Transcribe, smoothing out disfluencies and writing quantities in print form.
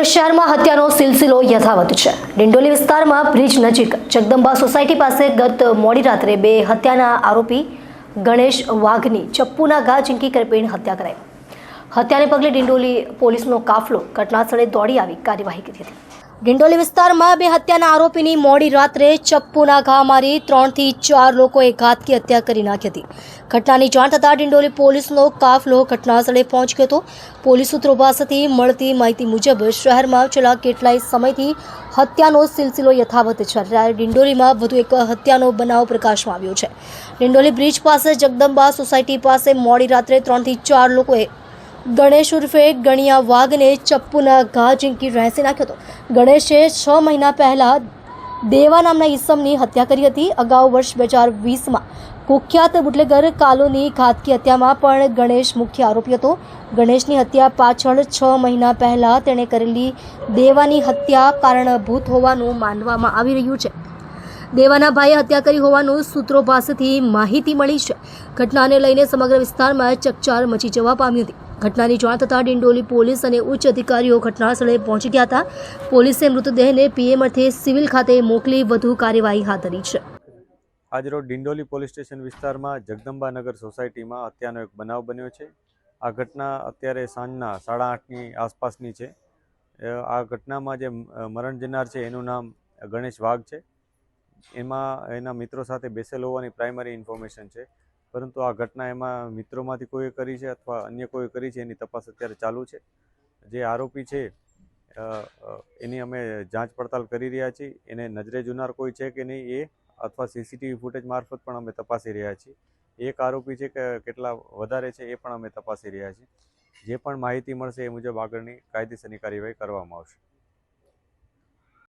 સુરત શહેરમાં હત્યાનો સિલસિલો યથાવત છે। ડિંડોલી વિસ્તારમાં બ્રિજ નજીક જગદંબા સોસાયટી પાસે ગત મોડી રાત્રે બે હત્યાના આરોપી ગણેશ વાઘની ચપ્પુના ઘા ઝીંકી કરપીને હત્યા કરાઈ। હત્યાને પગલે ડિંડોલી પોલીસનો કાફલો ઘટનાસ્થળે દોડી આવી કાર્યવાહી કરી હતી। ડિંડોલી વિસ્તારમાં બે હત્યાના આરોપીની મોડી રાત્રે ચપ્પુના ઘા મારી 3 થી 4 લોકોએ ઘાતકી હત્યા કરી નાખી હતી। ઘટનાની જાણ થતાં ડિંડોલી પોલીસનો કાફલો ઘટનાસ્થળે પહોંચ્યો હતો। પોલીસ સૂત્રો પાસેથી મળતી માહિતી મુજબ શહેરમાં છેલ્લા કેટલાય સમયથી હત્યાનો સિલસિલો યથાવત છે, ત્યારે ડિંડોલીમાં વધુ એક હત્યાનો બનાવ પ્રકાશમાં આવ્યો છે। ડિંડોલી બ્રિજ પાસે જગદંબા સોસાયટી પાસે મોડી રાત્રે 3 થી 4 લોકોએ ગણેશ ઉર્ફે ગણિયા વાઘને ચપ્પુના ઘા ઝીંકી રહેસી નાખ્યો હતો। ગણેશે 6 મહિના પહેલા દેવા નામના ઈસમની હત્યા કરી હતી। અગાઉ વર્ષ 2020માં કુખ્યાત બુટલેગર કાલોની ઘાતકી હત્યામાં પણ ગણેશ મુખ્ય આરોપી હતો। ગણેશની હત્યા પાછળ 6 મહિના પહેલા તેણે કરેલી દેવાની હત્યા કારણભૂત હોવાનું માનવામાં આવી રહ્યું છે। દેવાના ભાઈએ હત્યા કરી હોવાનું સૂત્રો પાસેથી માહિતી મળી છે। ઘટનાને લઈને સમગ્ર વિસ્તારમાં ચકચાર મચી જવા પામી હતી। ઘટનાની જાણ થતાં ડિંડોલી પોલીસ અને ઉચ્ચ અધિકારીઓ ઘટનાસ્થળે પહોંચી ગયા હતા। પોલીસે મૃતદેહને પીએમ અર્થે સિવિલ ખાતે મોકલી વધુ કાર્યવાહી હાથ ધરી છે। આજરોજ ડિંડોલી પોલીસ સ્ટેશન વિસ્તારમાં જગદંબાનગર સોસાયટીમાં હત્યાનો એક બનાવ બન્યો છે। આ ઘટના અત્યારે સાંજના 8:30ની આસપાસની છે। આ ઘટનામાં જે મરણ જનાર છે એનું નામ ગણેશ વાઘ છે। એમાં એના મિત્રો સાથે બેસેલ હોવાની પ્રાઇમરી ઇન્ફોર્મેશન છે, પરંતુ આ ઘટના એમાં મિત્રોમાંથી કોઈએ કરી છે અથવા અન્ય કોઈ કરી છે એની તપાસ અત્યારે ચાલુ છે। જે આરોપી છે એની અમે જાંચ પડતાલ કરી રહ્યા છીએ। એને નજરે જોનાર કોઈ છે કે નહીં એ અથવા સીસીટીવી ફૂટેજ મારફત પણ અમે તપાસી રહ્યા છીએ। એક આરોપી છે કે કેટલા વધારે છે એ પણ અમે તપાસી રહ્યા છીએ। જે પણ માહિતી મળશે એ મુજબ આગળની કાયદેસરની કાર્યવાહી કરવામાં આવશે।